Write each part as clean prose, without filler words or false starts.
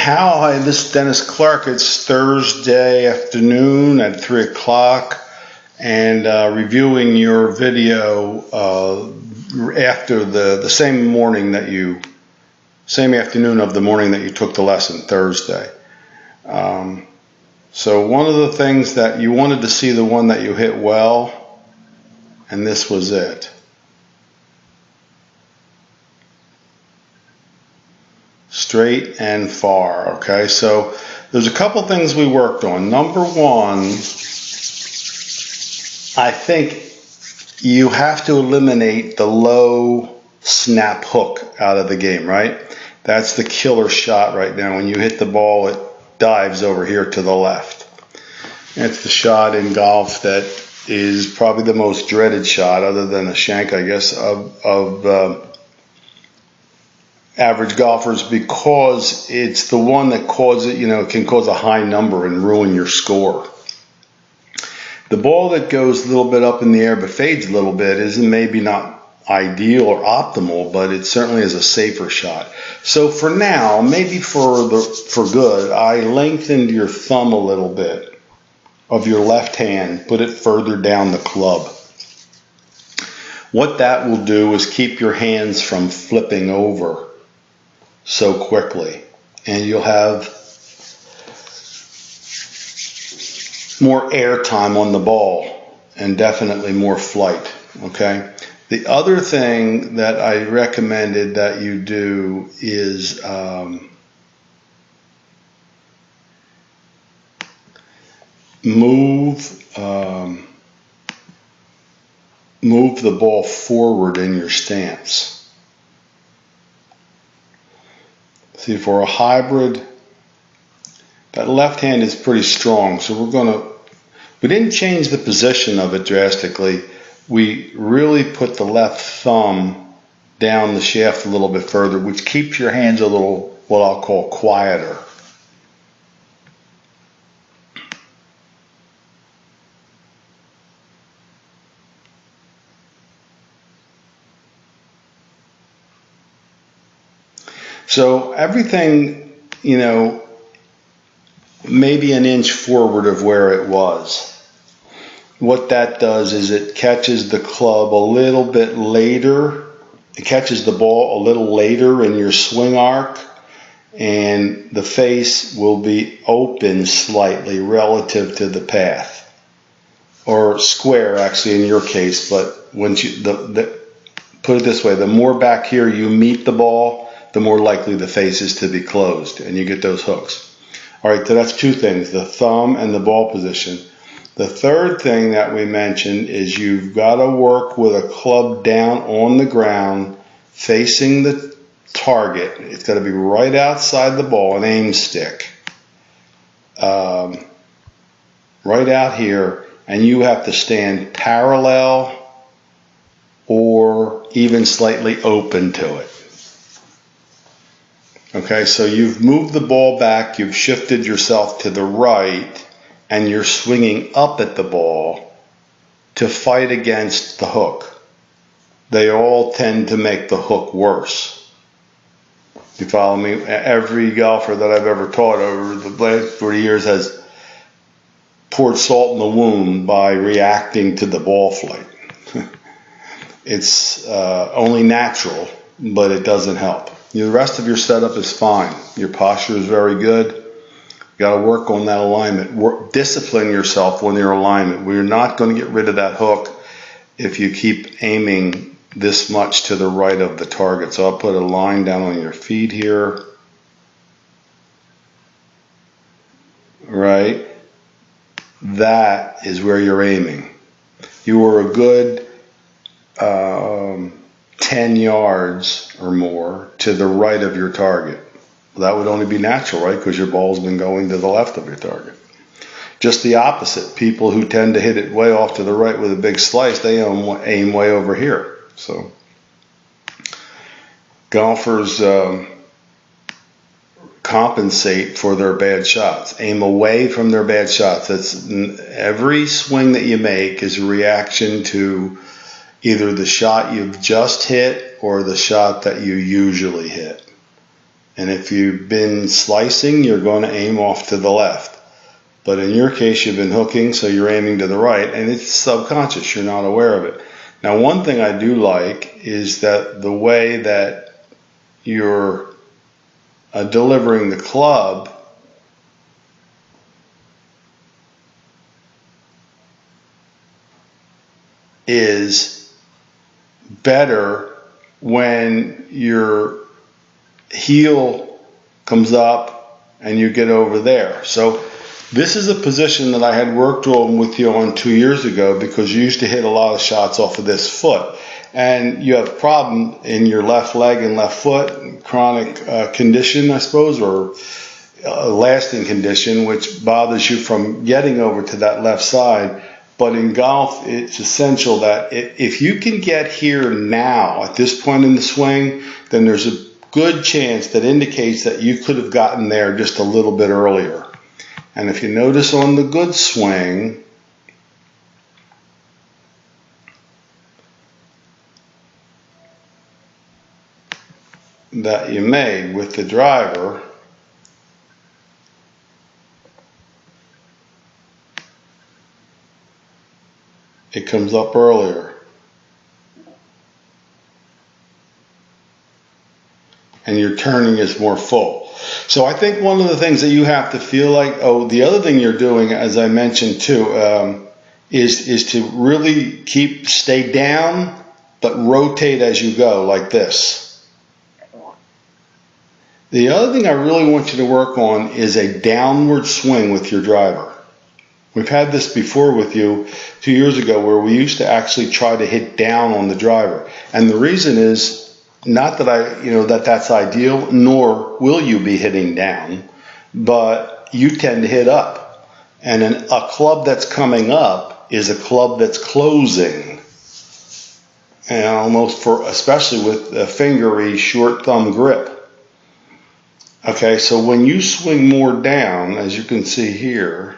Hi, this is Dennis Clark. It's Thursday afternoon at 3 o'clock, and reviewing your video after the same afternoon of the morning that you took the lesson, Thursday. So one of the things that you wanted to see, the one that you hit well, and this was it. Straight and far. Okay, so there's a couple things we worked on. Number one, I think you have to eliminate the low snap hook out of the game, right? That's the killer shot right now. When you hit the ball, it dives over here to the left. It's the shot in golf that is probably the most dreaded shot, other than a shank, I guess, of average golfers, because it's the one that can cause a high number and ruin your score. The ball that goes a little bit up in the air but fades a little bit is maybe not ideal or optimal, but it certainly is a safer shot. So for now, maybe for good, I lengthened your thumb a little bit of your left hand, put it further down the club. What that will do is keep your hands from flipping over so quickly, and you'll have more air time on the ball and definitely more flight. Okay, the other thing that I recommended that you do is move the ball forward in your stance. See, for a hybrid, that left hand is pretty strong, so we didn't change the position of it drastically. We really put the left thumb down the shaft a little bit further, which keeps your hands a little, what I'll call, quieter. So everything, maybe an inch forward of where it was. What that does is it catches the club a little bit later. It catches the ball a little later in your swing arc, and the face will be open slightly relative to the path, or square actually in your case. But once put it this way, the more back here you meet the ball, the more likely the face is to be closed, and you get those hooks. All right, so that's two things, the thumb and the ball position. The third thing that we mentioned is you've got to work with a club down on the ground, facing the target. It's got to be right outside the ball, an aim stick. Right out here, and you have to stand parallel or even slightly open to it. Okay, so you've moved the ball back, you've shifted yourself to the right, and you're swinging up at the ball to fight against the hook. They all tend to make the hook worse. You follow me? Every golfer that I've ever taught over the last 40 years has poured salt in the wound by reacting to the ball flight. It's only natural, but it doesn't help. The rest of your setup is fine. Your posture is very good. You got to work on that alignment. Discipline yourself on your alignment. We're not going to get rid of that hook if you keep aiming this much to the right of the target. So I'll put a line down on your feet here. Right? That is where you're aiming. You are a good 10 yards or more to the right of your target. That would only be natural, right? Because your ball's been going to the left of your target. Just the opposite. People who tend to hit it way off to the right with a big slice, they aim way over here. So golfers compensate for their bad shots. Aim away from their bad shots. Every swing that you make is a reaction to either the shot you've just hit or the shot that you usually hit. And if you've been slicing, you're going to aim off to the left. But in your case, you've been hooking, so you're aiming to the right, and it's subconscious. You're not aware of it. Now, one thing I do like is that the way that you're delivering the club is better when your heel comes up and you get over there. So this is a position that I had worked on with you on 2 years ago, because you used to hit a lot of shots off of this foot. And you have a problem in your left leg and left foot, chronic condition, I suppose, or lasting condition, which bothers you from getting over to that left side. But in golf, it's essential that if you can get here now, at this point in the swing, then there's a good chance that indicates that you could have gotten there just a little bit earlier. And if you notice on the good swing, that you made with the driver, it comes up earlier. And your turning is more full. So I think one of the things that you have to feel like, the other thing you're doing, as I mentioned too, is to really stay down, but rotate as you go, like this. The other thing I really want you to work on is a downward swing with your driver. We've had this before with you 2 years ago, where we used to actually try to hit down on the driver. And the reason is not that that's ideal, nor will you be hitting down, but you tend to hit up. And a club that's coming up is a club that's closing. And almost especially with a fingery short thumb grip. Okay, so when you swing more down, as you can see here,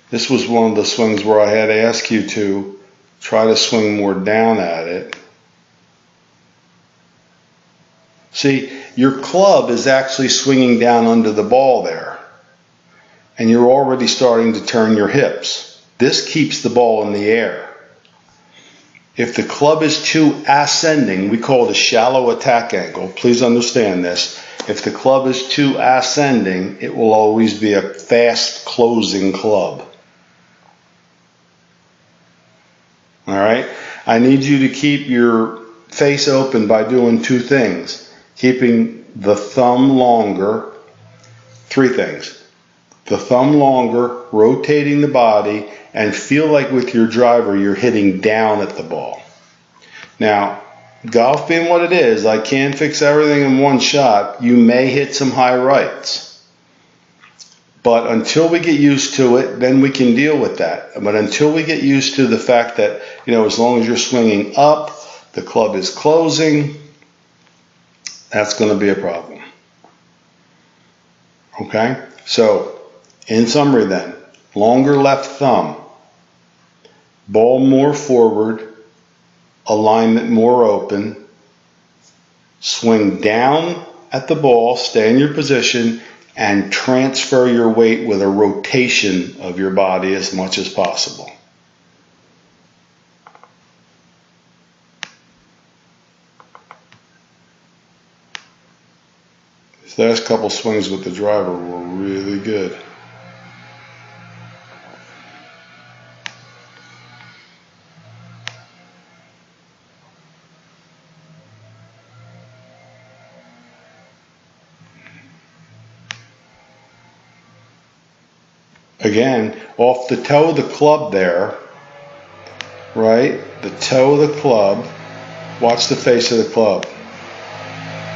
this was one of the swings where I had to ask you to try to swing more down at it. See, your club is actually swinging down under the ball there, and you're already starting to turn your hips. This keeps the ball in the air. If the club is too ascending, we call it a shallow attack angle. Please understand this. If the club is too ascending, it will always be a fast closing club. All right? I need you to keep your face open by doing two things. Keeping the thumb longer. Three things. The thumb longer, rotating the body, and feel like with your driver you're hitting down at the ball. Now, golf being what it is, I can't fix everything in one shot. You may hit some high rights. But until we get used to it, then we can deal with that. But until we get used to the fact that, as long as you're swinging up, the club is closing, that's going to be a problem. Okay? So, in summary then, longer left thumb, ball more forward, alignment more open, swing down at the ball, stay in your position, and transfer your weight with a rotation of your body as much as possible. These last couple swings with the driver were really good. Again, off the toe of the club there, right? The toe of the club. Watch the face of the club.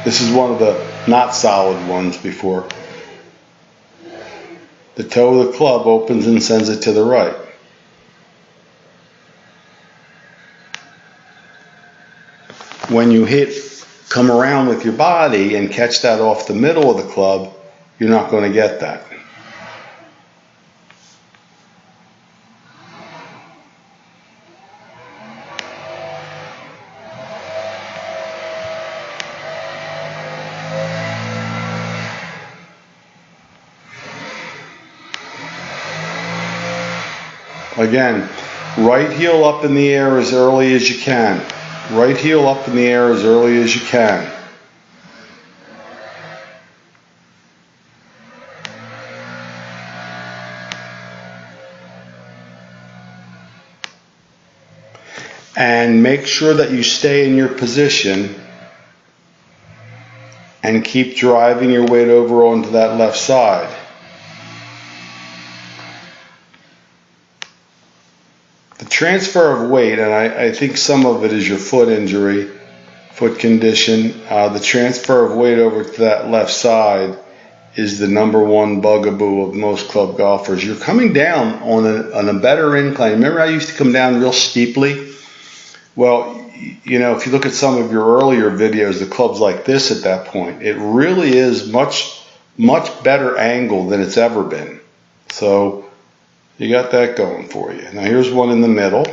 This is one of the not solid ones before. The toe of the club opens and sends it to the right. When you come around with your body and catch that off the middle of the club, you're not going to get that. Again, right heel up in the air as early as you can. Right heel up in the air as early as you can. And make sure that you stay in your position and keep driving your weight over onto that left side. The transfer of weight, and I think some of it is your foot injury, foot condition, the transfer of weight over to that left side is the #1 bugaboo of most club golfers. You're coming down on a better incline. Remember I used to come down real steeply? Well, you know, if you look at some of your earlier videos, the club's like this at that point. It really is much better angle than it's ever been. So you got that going for you. Now here's one in the middle.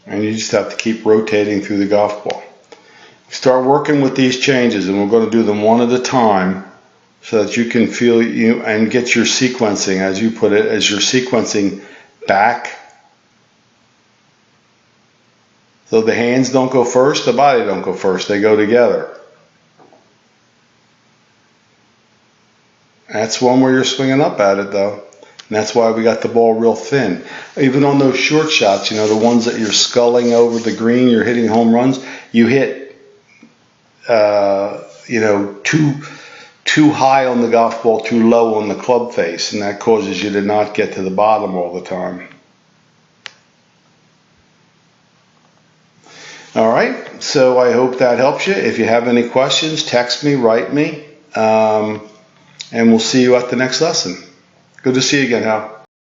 And you just have to keep rotating through the golf ball. Start working with these changes, and we're going to do them one at a time so that you can feel and get your sequencing, as you put it, as you're sequencing back. So the hands don't go first, the body don't go first, they go together. That's one where you're swinging up at it though. And that's why we got the ball real thin. Even on those short shots, you know, the ones that you're sculling over the green, you're hitting home runs, you hit, you know, too high on the golf ball, too low on the club face, and that causes you to not get to the bottom all the time. All right, so I hope that helps you. If you have any questions, text me, write me, and we'll see you at the next lesson. Good to see you again, Hal.